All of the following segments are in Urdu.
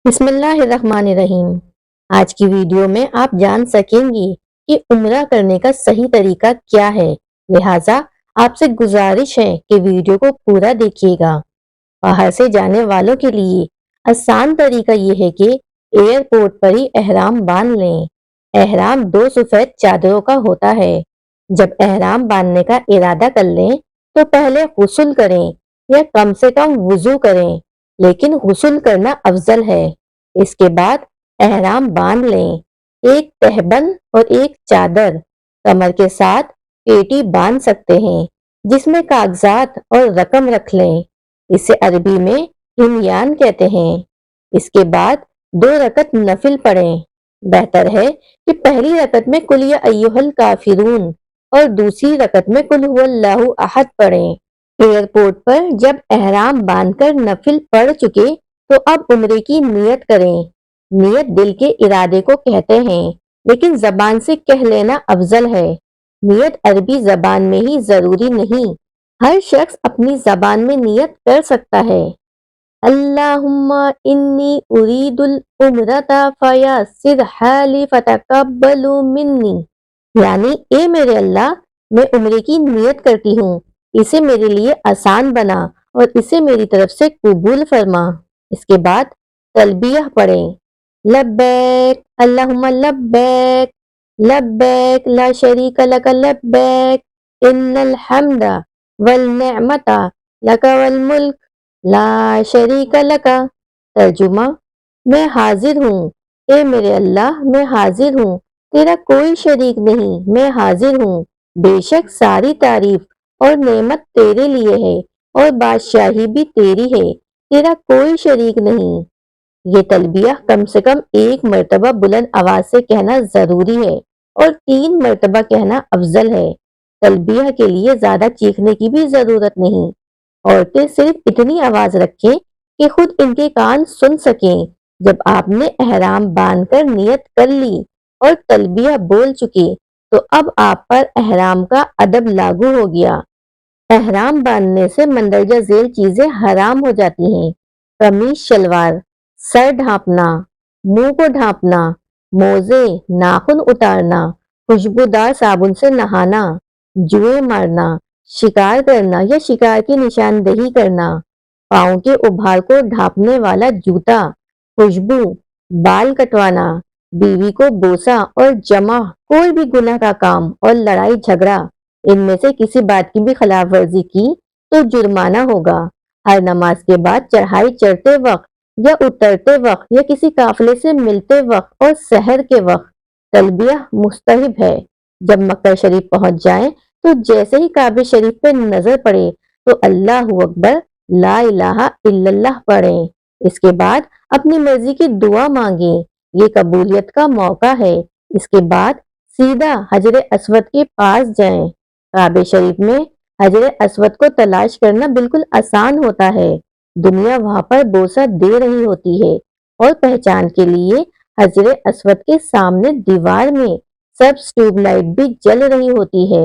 بسم اللہ الرحمن الرحیم۔ آج کی ویڈیو میں آپ جان سکیں گی کہ عمرہ کرنے کا صحیح طریقہ کیا ہے، لہٰذا آپ سے گزارش ہے کہ ویڈیو کو پورا دیکھیے گا۔ باہر سے جانے والوں کے لیے آسان طریقہ یہ ہے کہ ایئرپورٹ پر ہی احرام باندھ لیں۔ احرام 2 سفید چادروں کا ہوتا ہے۔ جب احرام باندھنے کا ارادہ کر لیں تو پہلے غسل کریں یا کم سے کم وضو کریں، لیکن غسل کرنا افضل ہے۔ اس کے بعد احرام باندھ لیں۔ ایک تہبند اور ایک چادر کمر کے ساتھ پیٹی باندھ سکتے ہیں جس میں کاغذات اور رقم رکھ لیں۔ اسے عربی میں ہمیان کہتے ہیں۔ اس کے بعد 2 رکعت نفل پڑھیں۔ بہتر ہے کہ پہلی رکعت میں قل یا ایھا الکافرون اور دوسری رکعت میں قل ھو اللہ احد پڑھیں۔ ایئرپورٹ پر جب احرام باندھ کر نفل پڑھ چکے تو اب عمرے کی نیت کریں۔ نیت دل کے ارادے کو کہتے ہیں، لیکن زبان سے کہہ لینا افضل ہے۔ نیت عربی زبان میں ہی ضروری نہیں، ہر شخص اپنی زبان میں نیت کر سکتا ہے۔ اللہم انی ارید العمرۃ فیسرھا لی فتقبل منی، یعنی اے میرے اللہ، میں عمرے کی نیت کرتی ہوں، اسے میرے لیے آسان بنا اور اسے میری طرف سے قبول فرما۔ اس کے بعد تلبیہ پڑھیں۔ لبیک اللہم لبیک، لبیک لا شریک لک لبیک، ان الحمد والنعمت لک والملک لا شریک لک۔ ترجمہ: میں حاضر ہوں، اے میرے اللہ، میں حاضر ہوں، تیرا کوئی شریک نہیں، میں حاضر ہوں، بے شک ساری تعریف اور نعمت تیرے لیے ہے اور بادشاہی بھی تیری ہے، تیرا کوئی شریک نہیں۔ یہ تلبیہ کم سے کم 1 مرتبہ بلند آواز سے کہنا ضروری ہے اور 3 مرتبہ کہنا افضل ہے۔ تلبیہ کے لیے زیادہ چیخنے کی بھی ضرورت نہیں۔ عورتیں صرف اتنی آواز رکھیں کہ خود ان کے کان سن سکیں۔ جب آپ نے احرام باندھ کر نیت کر لی اور تلبیہ بول چکے تو اب آپ پر احرام کا ادب لاگو ہو گیا۔ احرام باندھنے سے مندرجہ ذیل چیزیں حرام ہو جاتی ہیں: قمیص شلوار، سر ڈھانپنا، منہ کو ڈھانپنا، موزے، ناخن اتارنا، خوشبودار صابن سے نہانا، جوئے مارنا، شکار کرنا یا شکار کی نشاندہی کرنا، پاؤں کے ابھار کو ڈھانپنے والا جوتا، خوشبو، بال کٹوانا، بیوی کو بوسہ اور جمع کوئی بھی گناہ کا کام اور لڑائی جھگڑا، ان میں سے کسی بات کی بھی خلاف ورزی کی تو جرمانہ ہوگا۔ ہر نماز کے بعد چڑھائی چڑھتے وقت یا اترتے وقت یا کسی قافلے سے ملتے وقت اور سحر کے وقت تلبیہ مستحب ہے۔ جب مکہ شریف پہنچ جائیں تو جیسے ہی کعبہ شریف پہ نظر پڑے تو اللہ اکبر، لا الہ الا اللہ پڑھیں۔ اس کے بعد اپنی مرضی کی دعا مانگیں، یہ قبولیت کا موقع ہے۔ اس کے بعد سیدھا حجر اسود کے پاس جائیں۔ کعبہ شریف میں حجر اسود کو تلاش کرنا بالکل آسان ہوتا ہے۔ دنیا وہاں پر بوسہ دے رہی ہوتی ہے اور پہچان کے لیے حجر اسود کے سامنے دیوار میں سبز ٹیوب لائٹ بھی جل رہی ہوتی ہے۔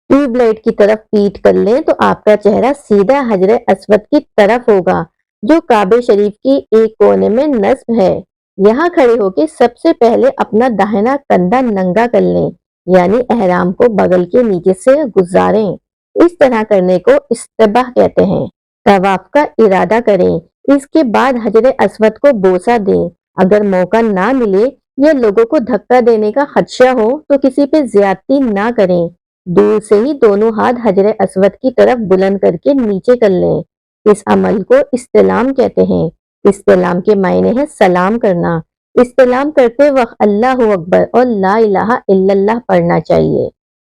ٹیوب لائٹ کی طرف پیٹ کر لیں تو آپ کا چہرہ سیدھا حجر اسود کی طرف ہوگا جو کعبہ شریف کے ایک کونے میں نصب ہے۔ یہاں کھڑے ہو کے سب سے پہلے اپنا داہنا کندھا ننگا کر لیں، یعنی احرام کو بغل کے نیچے سے گزاریں۔ اس طرح کرنے کو استباح کہتے ہیں۔ طواف کا ارادہ کریں، اس کے بعد حجر اسود کو بوسہ دیں۔ اگر موقع نہ ملے یا لوگوں کو دھکا دینے کا خدشہ ہو تو کسی پہ زیادتی نہ کریں، دور سے ہی دونوں ہاتھ حجر اسود کی طرف بلند کر کے نیچے کر لیں۔ اس عمل کو استلام کہتے ہیں۔ استلام کے معنی ہے سلام کرنا۔ استلام کرتے وقت اللہ اکبر اور لا الہ الا اللہ پڑھنا چاہیے۔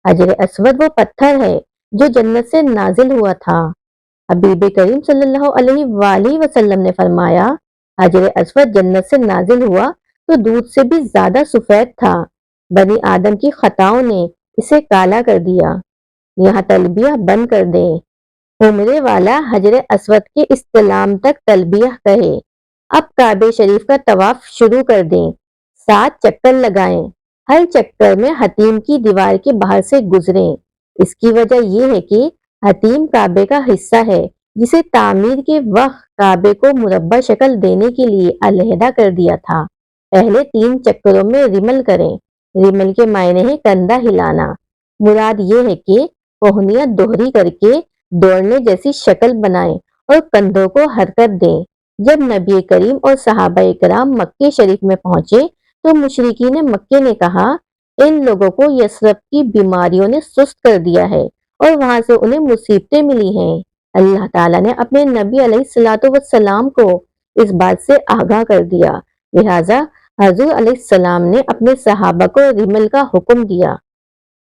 حجر اسود وہ پتھر ہے جو جنت سے نازل ہوا تھا۔ حبیب کریم صلی اللہ علیہ وآلہ وسلم نے فرمایا، حجر اسود جنت سے نازل ہوا تو دودھ سے بھی زیادہ سفید تھا، بنی آدم کی خطاؤں نے اسے کالا کر دیا۔ یہاں تلبیہ بند کر دیں۔ عمرے والا حجر اسود کے استلام تک تلبیہ کہے۔ اب کعبہ شریف کا طواف شروع کر دیں۔ 7 چکر لگائیں۔ ہر چکر میں حتیم کی دیوار کے باہر سے گزریں۔ اس کی وجہ یہ ہے کہ حتیم کعبے کا حصہ ہے، جسے تعمیر کے وقت کعبے کو مربع شکل دینے کے لیے علیحدہ کر دیا تھا۔ پہلے 3 چکروں میں ریمل کریں۔ ریمل کے معنی ہے کندھا ہلانا۔ مراد یہ ہے کہ کوہنیاں دوہری کر کے دوڑنے جیسی شکل بنائیں اور کندھوں کو حرکت دیں۔ جب نبی کریم اور صحابہ کرام مکے شریف میں پہنچے تو مشرکین مکے نے کہا، ان لوگوں کو یثرب کی بیماریوں نے سست کر دیا ہے اور وہاں سے انہیں مصیبتیں ملی ہیں۔ اللہ تعالیٰ نے اپنے نبی علیہ الصلوۃ والسلام کو اس بات سے آگاہ کر دیا، لہٰذا حضور علیہ السلام نے اپنے صحابہ کو ریمل کا حکم دیا۔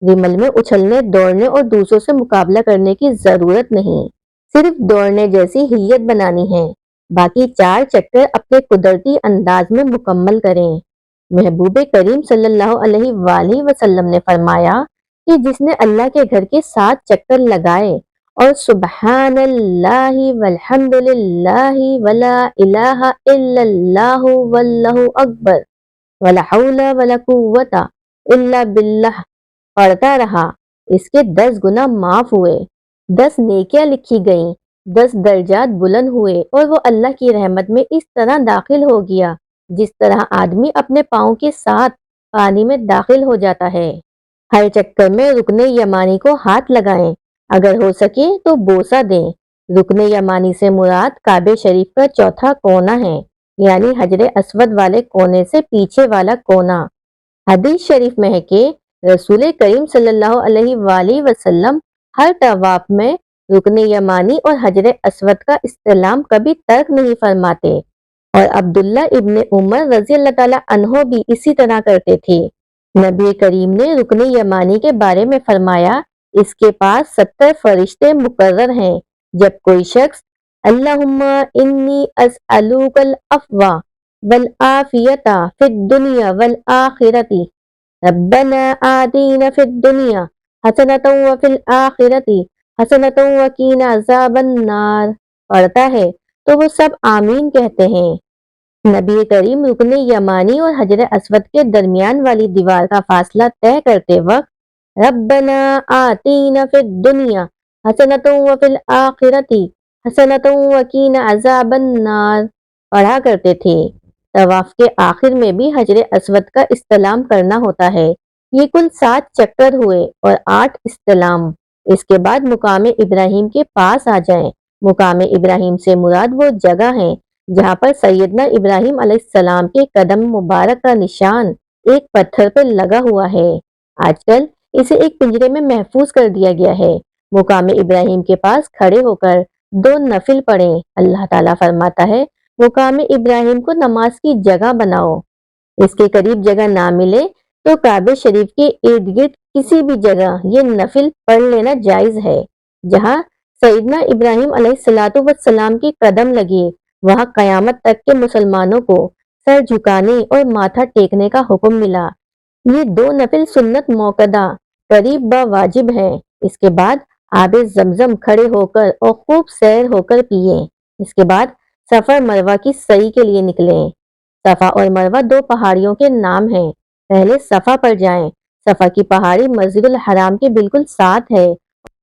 ریمل میں اچھلنے، دوڑنے اور دوسروں سے مقابلہ کرنے کی ضرورت نہیں، صرف دوڑنے جیسی ہلیت بنانی ہے۔ باقی 4 چکر اپنے قدرتی انداز میں مکمل کریں۔ محبوب کریم صلی اللہ علیہ وآلہ وسلم نے فرمایا کہ جس نے اللہ کے گھر کے 7 چکر لگائے اور سبحان اللہ والحمد للہ ولا الہ الا اللہ واللہ اکبر ولا حول ولا قوت الا باللہ پڑھتا رہا، اس کے 10 گناہ معاف ہوئے، 10 نیکیاں لکھی گئیں، 10 درجات بلند ہوئے اور وہ اللہ کی رحمت میں اس طرح داخل ہو گیا جس طرح آدمی اپنے پاؤں کے ساتھ پانی میں داخل ہو جاتا ہے۔ ہر چکر میں رکن یمانی کو ہاتھ لگائیں، اگر ہو سکے تو بوسہ دیں۔ رکن یمانی سے مراد کعبہ شریف کا چوتھا کونا ہے، یعنی حجر اسود والے کونے سے پیچھے والا کونا۔ حدیث شریف میں ہے کہ رسول کریم صلی اللہ علیہ وآلہ وسلم ہر طواف میں رکن یمانی اور حجر اسود کا استلام کبھی ترک نہیں فرماتے، اور عبداللہ ابن عمر رضی اللہ تعالیٰ عنہ بھی اسی طرح کرتے تھے۔ نبی کریم نے رکن یمانی کے بارے میں فرمایا، اس کے پاس 70 فرشتے مقرر ہیں۔ جب کوئی شخص اللہم انی اسألوک العفو والعافیۃ فی الدنیا والآخرۃ ربنا آتینا فی الدنیا حسنۃ وفی الآخرۃ حسنۃ وقینا عذاب النار پڑھتا ہے تو وہ سب آمین کہتے ہیں۔ نبی کریم رکن یمانی اور حجر اسود کے درمیان والی دیوار کا فاصلہ طے کرتے وقت ربنا آتینا فی الدنیا حسنۃ وفی الآخرۃ حسنۃ وقینا عذاب النار پڑھا کرتے تھے۔ طواف کے آخر میں بھی حجر اسود کا استلام کرنا ہوتا ہے۔ یہ کل 7 چکر ہوئے اور 8 استلام۔ اس کے بعد مقام ابراہیم کے پاس آ جائیں۔ مقام ابراہیم سے مراد وہ جگہ ہے جہاں پر سیدنا ابراہیم علیہ السلام کے قدم مبارک کا نشان ایک پتھر پر لگا ہوا ہے۔ آج کل اسے ایک پنجرے میں محفوظ کر دیا گیا ہے۔ مقام ابراہیم کے پاس کھڑے ہو کر 2 نفل پڑھیں۔ اللہ تعالیٰ فرماتا ہے، مقام ابراہیم کو نماز کی جگہ بناؤ۔ اس کے قریب جگہ نہ ملے تو کعبہ شریف کے ارد گرد کسی بھی جگہ یہ نفل پڑھ لینا جائز ہے۔ جہاں سیدنا ابراہیم علیہ الصلوۃ والسلام کے قدم لگے وہاں قیامت تک کے مسلمانوں کو سر جھکانے اور ماتھا ٹیکنے کا حکم ملا۔ یہ 2 نفل سنت موقدہ قریب با واجب ہیں۔ اس کے بعد آب زمزم کھڑے ہو کر اور خوب سیر ہو کر پیئیں۔ اس کے بعد صفا مروہ کی سعی کے لیے نکلیں۔ صفا اور مروہ 2 پہاڑیوں کے نام ہیں۔ پہلے صفا پر جائیں۔ صفا کی پہاڑی مسجد الحرام کے بالکل ساتھ ہے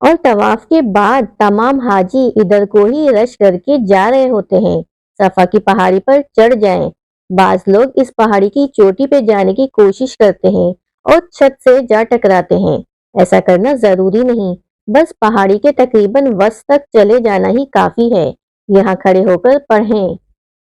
اور طواف کے بعد تمام حاجی ادھر کو ہی رش کر کے جا رہے ہوتے ہیں۔ صفا کی پہاڑی پر چڑھ جائیں۔ بعض لوگ اس پہاڑی کی چوٹی پہ جانے کی کوشش کرتے ہیں اور چھت سے جا ٹکراتے ہیں۔ ایسا کرنا ضروری نہیں، بس پہاڑی کے تقریباً وسط تک چلے جانا ہی کافی ہے۔ یہاں کھڑے ہو کر پڑھیں،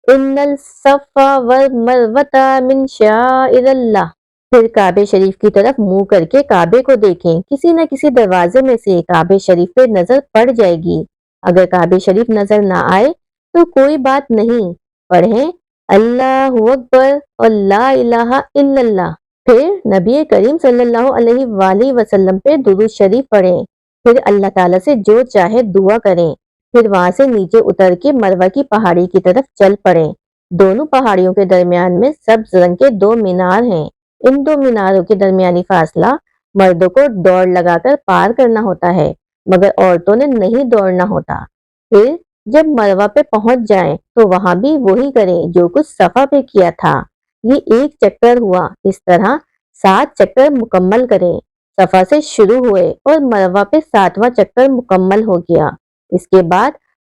ان الصفا والمروۃ من شعائر اللہ۔ پھر کعبہ شریف کی طرف منہ کر کے کعبے کو دیکھیں۔ کسی نہ کسی دروازے میں سے کعبہ شریف پہ نظر پڑ جائے گی۔ اگر کعبہ شریف نظر نہ آئے تو کوئی بات نہیں، پڑھیں اللہ اکبر اور لا الہ الا اللہ۔ پھر نبی کریم صلی اللہ علیہ وآلہ وسلم پہ درود شریف پڑھیں۔ پھر اللہ تعالیٰ سے جو چاہے دعا کریں۔ پھر وہاں سے نیچے اتر کے مروہ کی پہاڑی کی طرف چل پڑیں۔ دونوں پہاڑیوں کے درمیان میں سبز رنگ کے 2 مینار ہیں۔ ان 2 میناروں کے درمیانی فاصلہ مردوں کو دوڑ لگا کر پار کرنا ہوتا ہے، مگر عورتوں نے نہیں دوڑنا ہوتا۔ پھر جب مروہ پہ پہنچ جائیں تو وہاں بھی وہی کریں جو کچھ صفا پہ کیا تھا۔ یہ 1 چکر ہوا۔ اس طرح 7 چکر مکمل کریں۔ صفا سے شروع ہوئے اور مروہ پہ 7واں چکر مکمل ہو گیا۔ اس کے بعد